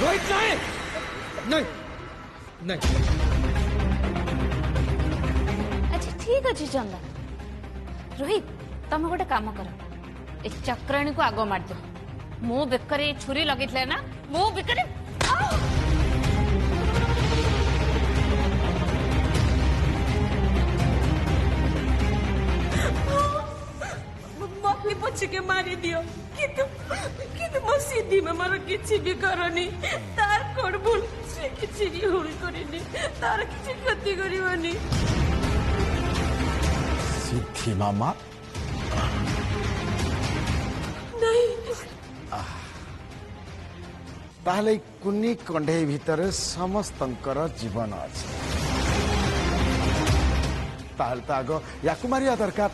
रोहित नहीं नहीं नहीं। अच्छा ठीक अच्छे चंदा। रोहित तुम गोटे काम कर ए चक्राणी को आग मार दो। मो बेकर छुरी लगे ना मो बेकर मम्मी पछ के मारी दियो किंतु किंतु मो सिद्धि में मार किछि भी करनी तार कोड भूल से किछि भी भूल करिनी तार किछि क्षति करिवनी। सिद्धि मामा नहीं ताहले कुन्नी कंढे भितर समस्तंकर जीवन अछि ताहले तो आगो याकु मारिया दरकार।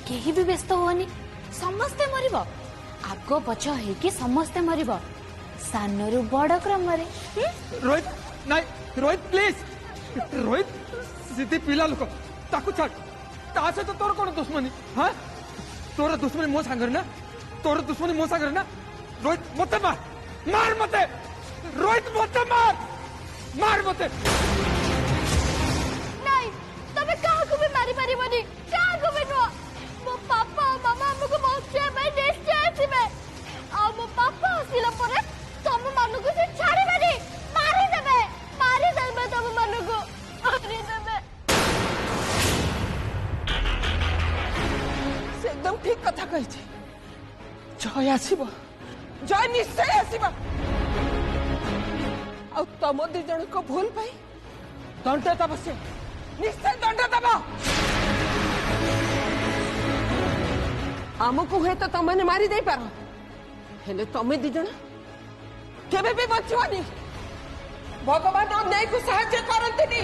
केही भी व्यस्त होनी समस्ते मरिब आग पछ हेकी समस्ते मरिब सानरू बड़ क्रम रे। रोहित नहीं रोहित प्लीज रोहित सिद्धि पिला लोक ताकू छाड़ ता सहित तोर कौन दुश्मनी। हाँ तोर दुश्मनी मो सांगर ना तोर दुश्मनी मो सांगर ना। रोहित मते मार मार मते रोहित मते मार मार मते। नहीं तबे काहा को भी मारी परिबनी काहा को भी नो मो पापा मामा हमको बच्चे में निश्चय आसीबे आ मो पापा आसिला परे तुम मानु को से छाड़ी बेनी मारी देबे तुम मानु को मारी देबे। से एकदम ठीक कथा कहि छी जय आसीबो जय निश्चय आसीबो आ तम दि जण को भूल पाई दंड तब से निश्चय दंड तब आमको हुए तो तुमने मारी दे पार हेले तमें दी जण केबे भी बचवानी भगवान अन्याय को साहाय्य करंतनी।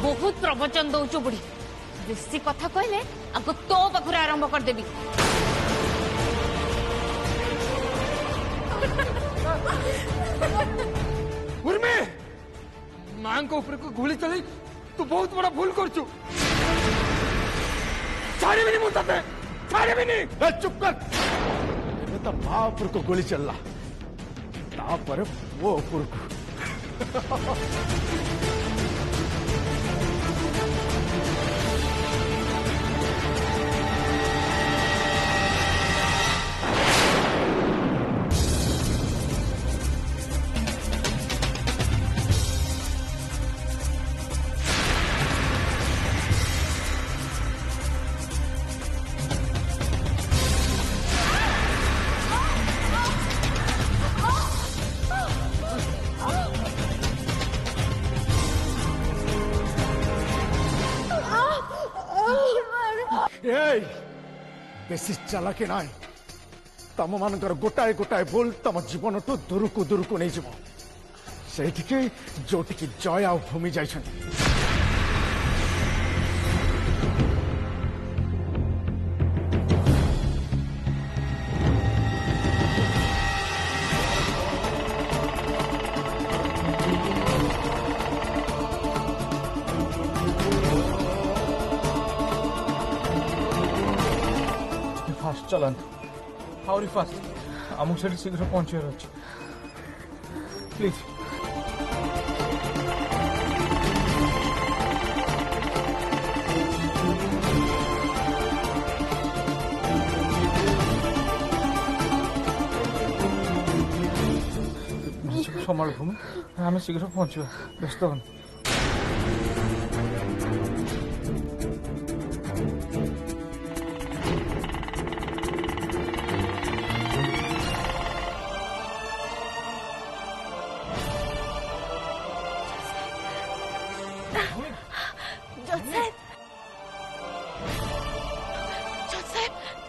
बहुत प्रवचन दौचु बुढ़ी बेसी कथा कहले आग तो पाखुर आरंभ कर देबी। उर्मी मां को ऊपर को गोली चली तू बहुत बड़ा भूल कर चु छाड़ी भी नहीं मुझसे छाड़ी भी नहीं। चुप कर तो माँ ऊपर को गोली चलला तापर वो ऊपर को बेसी चालाकी ना तम मान गोटाए गोटाए भूल तम जीवन टू दूर को नहीं जीव से जो जय आ भूमि जा फास्ट चलाନ୍ତୁ ଆହୁରି ଫାଷ୍ଟ ଆମକୁ ସେଠି ଶୀଘ୍ର ପହଞ୍ଚିବାର ଅଛି ପ୍ଲିଜ। ସମ୍ଭାଳ ଭୂମି ଆମେ ଶୀଘ୍ର ପହଞ୍ଚିବା ବ୍ୟସ୍ତ ହନି।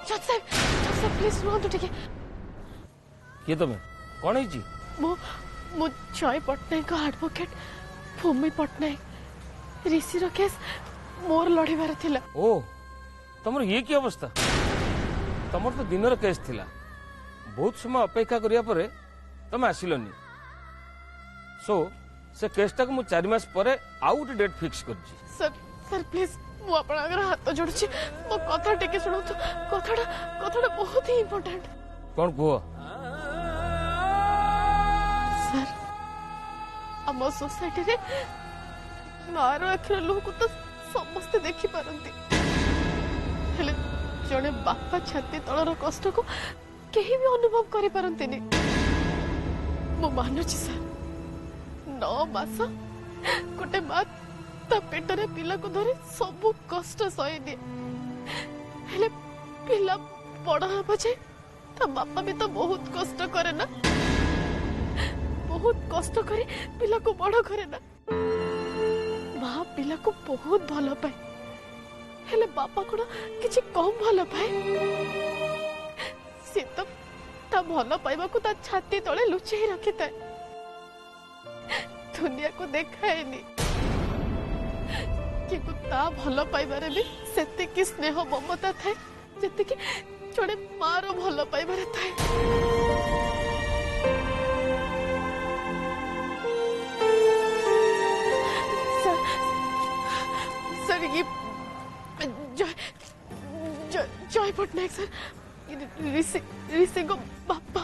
जज साहब प्लीज रुहतु टिके किए तुम्हें कौन है मो जय पट्टनायक एडवोकेट भूमि पट्टनायक ऋषि केस मोर लड़ीबार थिला। ओ तुम ये की अवस्था तुम तो दिन केस थिला बहुत समय अपेक्षा करिया परे तुम आसिलनी सो से केसटा को मु 4 मास परे आउ गोटे डेट फिक्स करछि। सर सर प्लीज मु आपन अगर हाथ जोड़छि मो कथा टिके सुनतु कथाटा बहुत ही इंपोर्टेंट। कौन कहो सर आम सोसाइटी रे मार आखिर लुह को तो समस्ते देखि पारंती हेले जने बापा छाती तलर कष्ट को केही भी अनुभव करि पारंतीनी। मु मानुछि सर 9 मास गोटे माँ ता पेटरे पिला को धरी सबु कष्ट सही दिए हेले पिला बड़ा हवा जाए ता बापा भी तो बहुत कष्ट करे ना बहुत कष्ट करे पिला को बड़ा करे ना माँ पिला को बहुत भल पाए हेले बापा को किछि कम भल पाए से तो ता भल पाइबा को ता छाती तले लुचेई रखिता दुनिया को देखाएनी किंतु ता भल पाइबारे भी सेतिकी स्नेह ममता थाए जेतिकी जड़े मार भल पाइबारे थाए। सर ये जय पट्टनायक सर ऋषि को बापा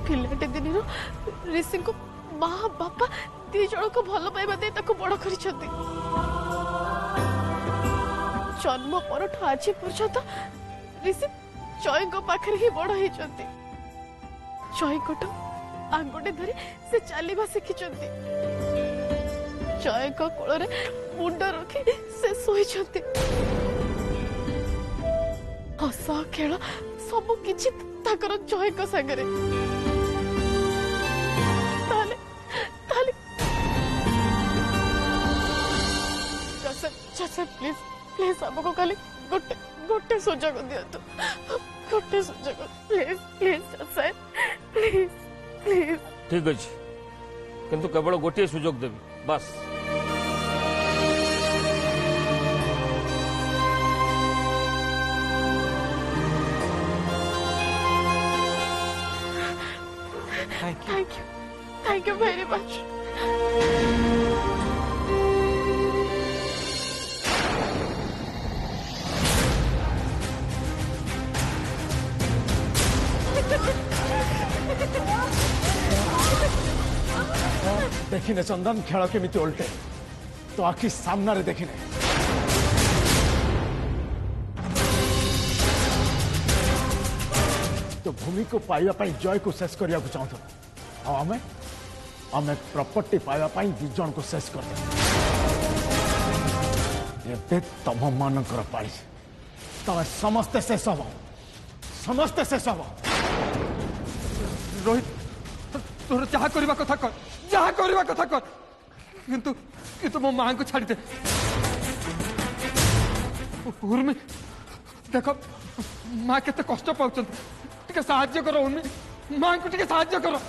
पिलाटे दिन ऋषि को माँ बापा दी जन को भल पाइबा दे ताको बड़ करिसथि जन्म परठू आज पर्यंत ऋषि जय को पाखरे ही बड़ होइछथि जय कोटो आंगुटे धरी से चलीबा शिखिछथि जय को कोल रे मुंड रखी से सोइछथि हस खेल सब किछि ताकर जय को संगरे ताले ताले जैसे प्लीज प्लीज हमको खाली गोटे गोटे सुजोग दियंतु गोटे सुजोग प्लीज प्लीज जैसे प्लीज प्लीज। ठीक अच्छे किंतु केवल गोटे सुजोग देवी बस। Thank you very much. देखिने चंदन खेल केमिति उल्टे तो आखि सामने देखिने तो भूमि को पाइबा पाई जय को शेष करिया को चाहतो आमे आमे प्रॉपर्टी पाइबा पाई दी जन को शेष कर दे तम मानकर पाई तमे समस्त शेष हब समस्त शेष हब। रोहित तोर जहा करबा कथा कर जहा करबा कथा कर किंतु किंतु मो मां को छाड़ी दे उर्मी देखो मां केते कष्ट पाउछन टिके सहाय्य करो उर्मी मां को टिके सहाय्य करो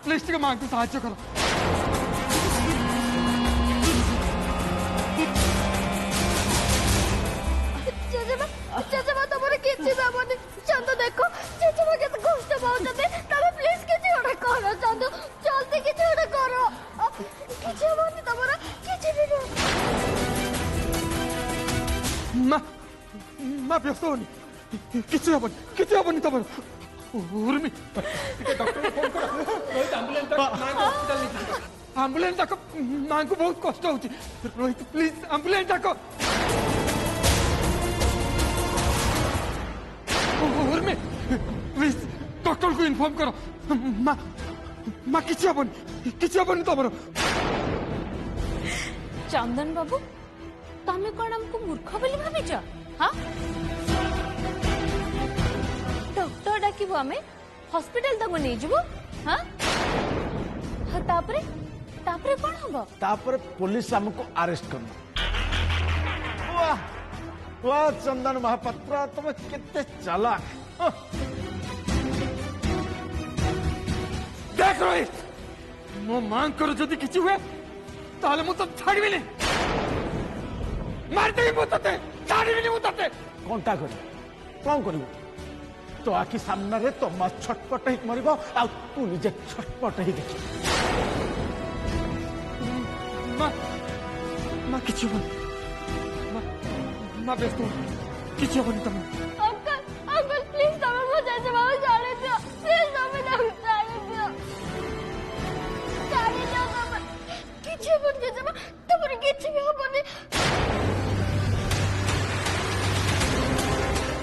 प्लीज टिके मां को सहाय्य करो। जजमा तमरे किछि बाबनी चंदू देखो जजमा केते कष्ट पाउछते तमे प्लीज किछि ओडा करो चंदू जल्दी किछि ओडा करो किछि बाबनी तमरा किछि भी मां मां व्यस्त होनी किछि हबनी तमर उर्मी टिके डॉक्टर को फोन करो रोहित एम्बुलेंस तक मां को हॉस्पिटल ले जाओ एम्बुलेंस तक मां को बहुत कष्ट होची रोहित प्लीज एम्बुलेंस तक उर्मी प्लीज डॉक्टर को इन्फॉर्म करो मां मां किछि हबनी तमर। चंदन बाबू तमे कोन हमको मूर्ख बोली भाबिछ हां डॉक्टर डाकिबो हमें हॉस्पिटल तक नहीं जबो हां हां तापरे तापरे कोन हबो तापर पुलिस हमको अरेस्ट करना वाह चंदन महापात्र तुम केते चालाक हाँ। देख रोहित मो मांग करो जदि किछि हुए ताले मु तो छाड़बिनी मार देबी मु तते छाड़बिनी मु तते कौनटा कर कौन कर तो आखि सामने रे तो माँ छटपट ही मर तू निजे छटपट ही देख माँ माँ किछि होबनी माँ व्यस्त हो किछि होबनी तमे अंकल अंकल प्लीज तमे मो जैसे बाबू जाने दियो प्लीज तमे ना जाने दियो तमे किछि होबनी जैसे बा तमरे किछि भी होबनी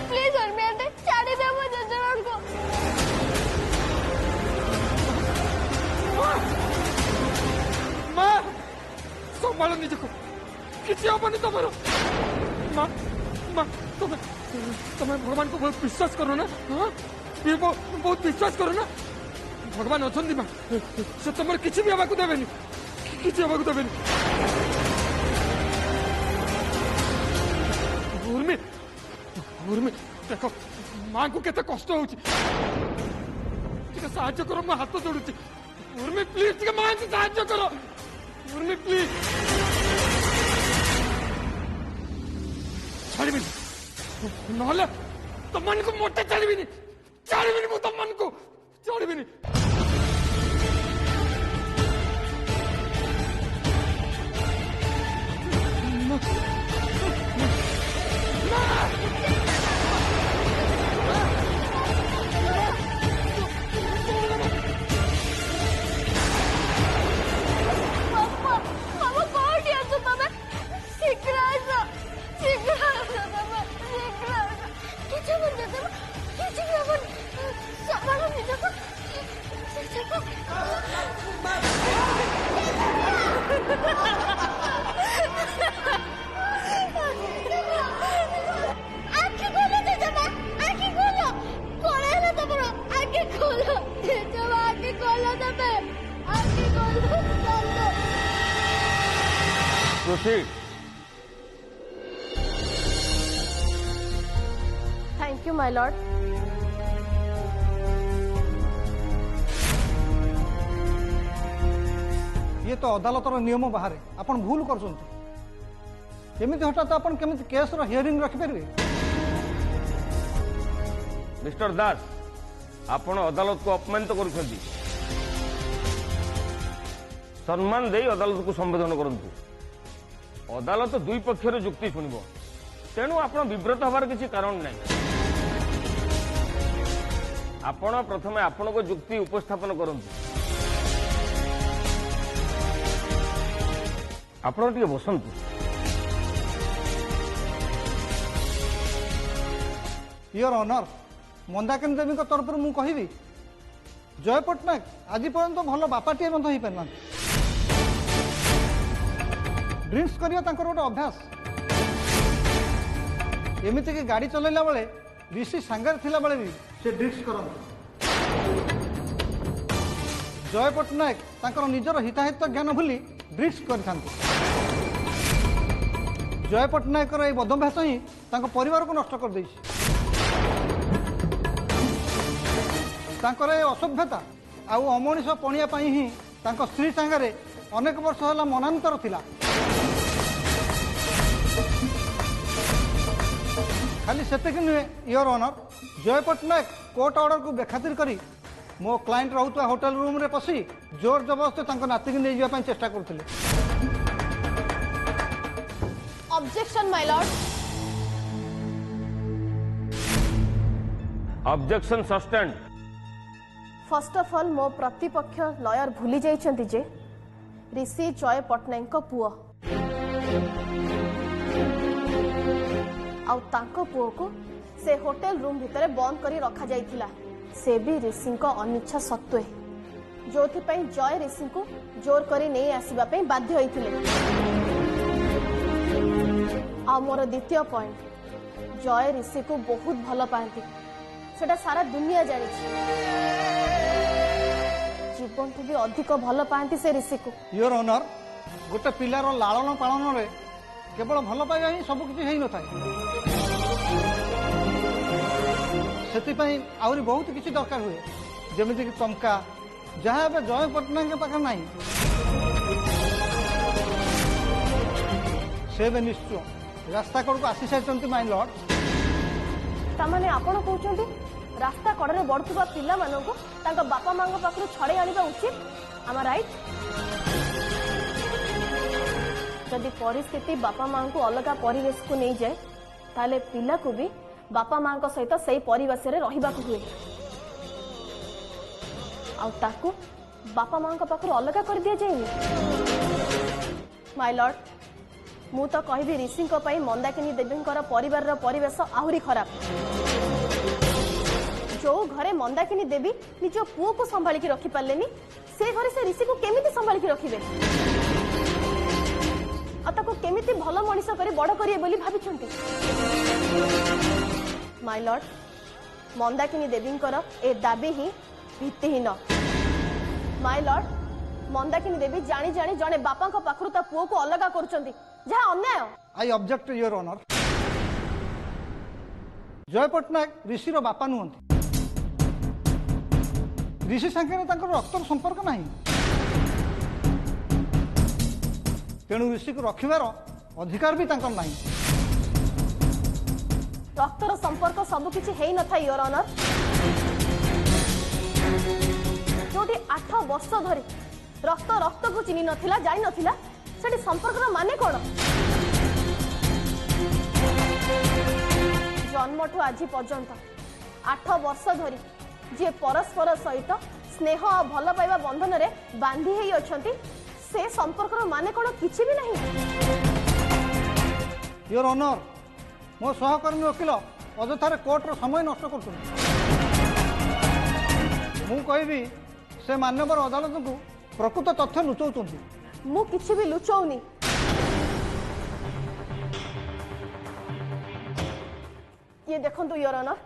प्लीज और मैं दे जाने दे मो जैसे को माँ संभालो निजको किछि होबनी तमरो माँ माँ तुम्हें तुम्हें भगवान को बहुत विश्वास करो ना हाँ ये बहुत विश्वास करो ना भगवान अछंती माँ से तुम किसी भी हवा को देवेनी किसी हवा को देवेनी उर्मी उर्मी देखो माँ को केते कष्ट होची टिके साहाय्य करो मैं हाथ जोड़ुची उर्मी प्लीज टिके माँ को साहाय्य करो उर्मी प्लीज छाड़बिनी नहले तुम को मोटे छाड़बिनी छाड़बिनी मु तुम को छाड़बिनी पापा पापा कोडी आछो तमे शीघ्र आछो शीघ्र आछो तमे शीघ्र आछो किछि बन जते किछि भी अपन संभालो निजको आखि खोलो जजमा आखि खोलो कोळेला तमरो आखि खोलो जजमा आखि खोलो तमे आखि खोलो चलो proceed thank you my Lord ये तो अदालतर नियम बाहर आपण भूल कर हठात आपण केमिति केस रो हियरिंग रखि परिबे मिस्टर दास आपण अदालत को अपमानित करुछंती सम्मान दे अदालत को संबोधन करंतु अदालत दुई पक्षर जुक्ति शुणिब तेणु आपण विब्रत हबार किसी कारण नहीं आपण प्रथमे आपण को जुक्ति उपस्थापन करंतु आपण टिके बसंतु योर ऑनर मंदाकिनी देवी तरफ मु कहि जय पट्टनायक आज पर्यंत भल बापाटे हो पार ड्रिंक्स करिया तांकर गोटे अभ्यास एमती कि गाड़ी चलैला बेले ऋषि सांगर थिला बेले भी से ड्रिंक्स करते जय पट्टनायक तांकर निजर हिताहित ज्ञान भूली ड्रिंक्स करथांती जय पट्टनायक ये बदभ्यास ही तांको परिवार को नष्ट कर देइछि तांकर ए असभ्यता आउ अमनिष पणिया पाई ही तांको स्त्री सांगरे अनेक वर्ष होला मनांतर थिला खाली सेतिक नुहे योर ऑनर जय पट्टनायक कोर्ट ऑर्डर को बेखातिर करी मो क्लाइंट रहुता होटल रूम रे पसी जोर जबरदस्ती तांको नाती की नहीं जाय चेष्टा करथिले objection my Lord objection sustained first of all मो प्रतिपक्ष लॉयर भूली जाइछंती जे ऋषि जय पट्टनायक को पुओ आउ तांको पुओ को से होटल रूम भितरे बंद करी रखा जाइथिला से भी ऋषि को अनिच्छा सत्वे जोथि पई जय ऋषि को जोर करी नहीं आसीबा पई बाध्य होइथिले आ मोर द्वितीय पॉइंट जय ऋषि को बहुत भल पाती सेटा सारा दुनिया जानी जीवन को भी अधिक भल पाती से ऋषि को योर ऑनर गोटे पिलार लालन पालन रे केवल भल पाइबा ही सबकिछि हेई न थाए सेतिपई आउरी बहुत किछि दरकार हुए जेमिति कि टंका जहाँ एवं जय पट्टनायक के पाखे नहीं से निश्चय रास्ता कड़ को आसी सारी माइ लॉर्ड तामाने आपण कहउछंती रास्ता कड़े बढ़ुवा पिला मानक बापा माँ पाखु छड़े आने उचित आम राइट जदि परिस्थिति बापा माँ को अलग परिवेश को नहीं जाए ताले पिला को भी बापा माँ सहित से परिवेश रहा हुए आउ बापा माँ पाखु अलग कर दि जाए माय लॉर्ड मु तो कहबी ऋषि मंदाकिनी देवी परिवार परिवेश आहुरी खराब जो घरे मंदाकिनी देवी निज पुओ को संभाल की रखी पारे से घरे से ऋषि को केमिति संभाल की रखिबे केमिति भल मनीष कर बड़ करिए बोली भाबिछंती माय लॉर्ड मंदाकिनी देवी ए दाबी ही भित्तिहीन माय लॉर्ड मंदाकिनी देवी जानी जानी जड़े बापा पाखु ता पुओ को अलग करुछंती जहाँ अन्याय आई ऑब्जेक्ट योर ऑनर जय पट्टनायक ऋषिर बापा नुहंती ऋषि संगे रक्तर संपर्क नहीं तेणु ऋषि को रखिबार अधिकार भी नहीं रक्तर संपर्क सबकिछि हेई न था योर ऑनर जोटी 8 वर्ष धरी रक्त रक्त को चिन्ह नथिला जाई नथिला सेठी संपर्क माने कोन जन्म ठू आज पर्यंत 8 वर्ष धरी जे परस्पर सहित स्नेह और भल पाइबा बंधन रे बांधी हेई अछंती से संपर्क माने कोन किछि भी नहीं योर ऑनर मो सहकर्मी वकील अजथारे कोर्ट रो समय नष्ट करछन मु कहबी से मान्यवर अदालत को प्रकृत तथ्य लुचौछंती मु किछि भी लुचौनी ये देखंतु योर ऑनर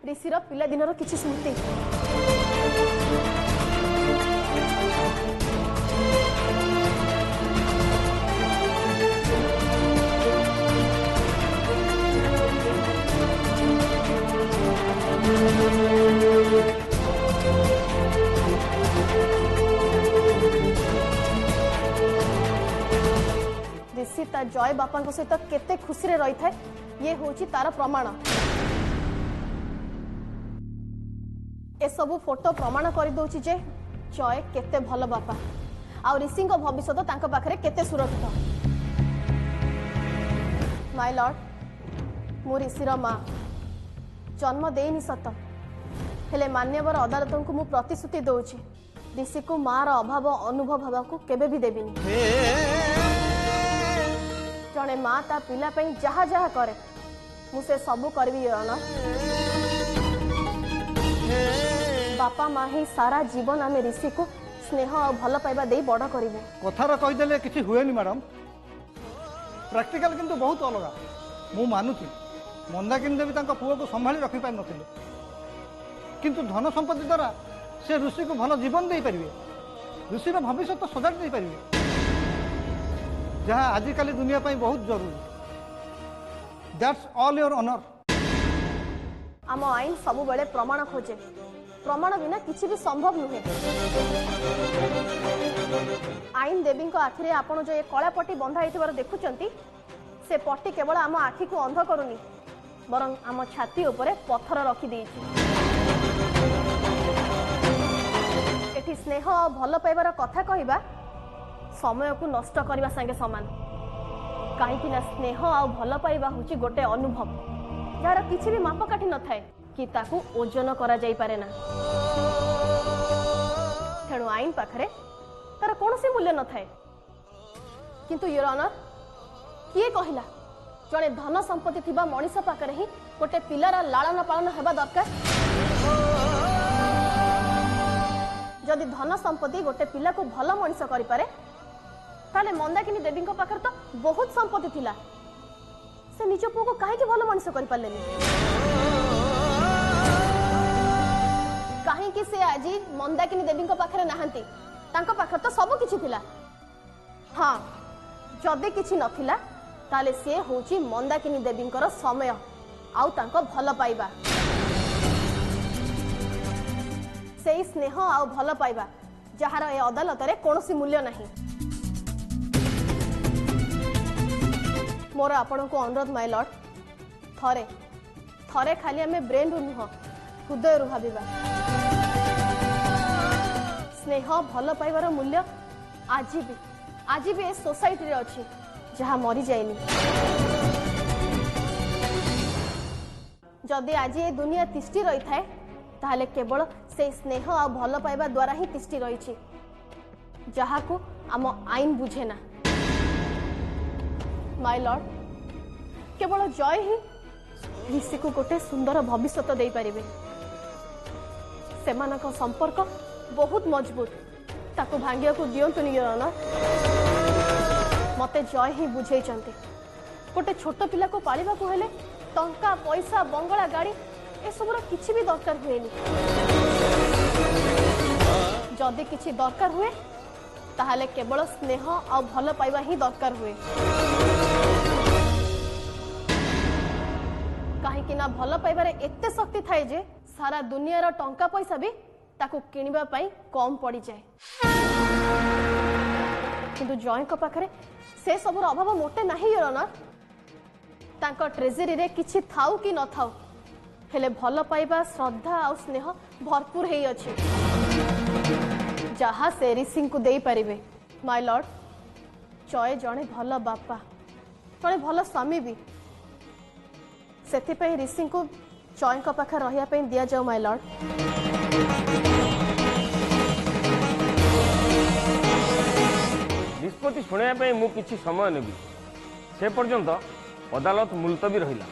ऋषिर पिला दिनर किछि स्मृति ऋषि ता जय बापा सहित केते खुशी रे रही था ये होची तार प्रमाण ए सब फोटो प्रमाण कर दउची जे जय केते भल बापा आ ऋषि भविष्य तांको पाखरे केते सुरक्षित माय लॉर्ड मु ऋषिर माँ जन्म देनी सत हेले मान्यवर अदालत को मु प्रतिश्रुति दउची ऋषि को माँ रो अभाव अनुभव हवा को केबे भी देबिनी जड़े माँ ता पिला पई जहा जहा करे मुझे सबू करबी योर ऑनर बापा माँ ही सारा जीवन आम ऋषि को स्नेह और भल पाइबा दे बड़ करेंगे कथार कहीदेले किसी हुए मैडम प्रैक्टिकल किंतु बहुत अलग मु मानुची मंदाकिनी देवी पुओ को संभाली रखी पारि नथिले किंतु धन संपत्ति द्वारा से ऋषि को भल जीवन दे पारिबे ऋषिर भविष्य तो सजाड़ दे पारिबे जहाँ आजिकल दुनिया पाई बहुत जरूरी दैट्स ऑल योर ऑनर आम आईन सब बेले प्रमाण खोजे प्रमाण बिना किसी भी संभव नुहे आईन देवी आखिरे आपण जो ये कला पट्टी बंधा होइथिबार देखुचंती से पट्टी केवल आम आखि को अंध करूनी बरं आम छाती उपरे पत्थर रखी देइछि एठी स्नेह और भल पाइबार कथा कहिबा समय को नष्ट करने संगे समान कहीं स्नेह आ भल पाइबा हूँ गोटे अनुभव जार किसी भी मापकाठी न थाए कि ताकू ओजन करा जाई पारे ना तेणु आईन पाखरे तार कौन सी मूल्य न थाए किंतु योर ऑनर किए कहला जड़े धन संपत्ति थिबा मनीष पाखरे ही गोटे पिलार लालन पालन हेबा दरकार जदि धन संपत्ति गोटे पिला को भल मनीष करि पारे ताले मंदाकिनी देवी पाखर तो बहुत संपत्ति थिला से निज पुओ को काहे भल मनीष करि पारलेनी काहे से आज मंदाकिनी देवी पाखरे नाहंती तांको पाखर तो सब किछि थिला हाँ जदि किछि नथिला ताले से होची मंदाकिनी देवींकर समय आउ तांको भल पाइबा सेई स्नेह आउ भल पाइबा जहार ए अदालत रे कोनोसी मूल्य नहीं। मोर आपण को अनुरोध माय लॉर्ड थरे थरे खाली आमे ब्रेन रु नुह हृदय रु भाबिबा स्नेह भल पाइबार मूल्य आज भी ए सोसाइटी रे अछि जहा मरी जाइनी। जदि आज ए दुनिया तिष्टि रही थाए ताहले केवल से स्नेह आ भल पाइबा द्वारा ही तिष्टि रही जहा को आम आईन बुझे ना। माय लॉर्ड केवल जय ही ऋषि को गोटे सुंदर भविष्य दे पारिबे। सेमानक संपर्क बहुत मजबूत ताको भांगिया को दियंतुनी ना मते जय ही बुझे गोटे छोट पिला को पालिबा को हेले टंका पैसा बंगला गाड़ी ए सबरा किछि भी दरकार हुएनी। जदि किछि दरकार हुए ताहले केवल स्नेह और भल पाइबा ही दरकार हुए कहीं ना भल पाइबारे एते शक्ति थाए जे सारा दुनिया रो टंका पैसा भी ताको किनिबा पई कम पड़ी जाए। किंतु जय को पाखरे से सबर अभाव मोटे नहीं ना तांको ट्रेजरी रे किछि थाउ कि न थाउ हेले भल पाइबा श्रद्धा और स्नेह भरपूर हेई अछि जहा से ऋषि को दे पारिबे। माय लॉर्ड जय जणे भल बापा जणे भल स्वामी भी सेति पे ऋषि को जय को पाखा रहिया पे दिया जाऊ। माय लॉर्ड निष्पत्ति शुणा मु किछि समय नेबी से पर्यंत अदालत मुलतवी रहिला।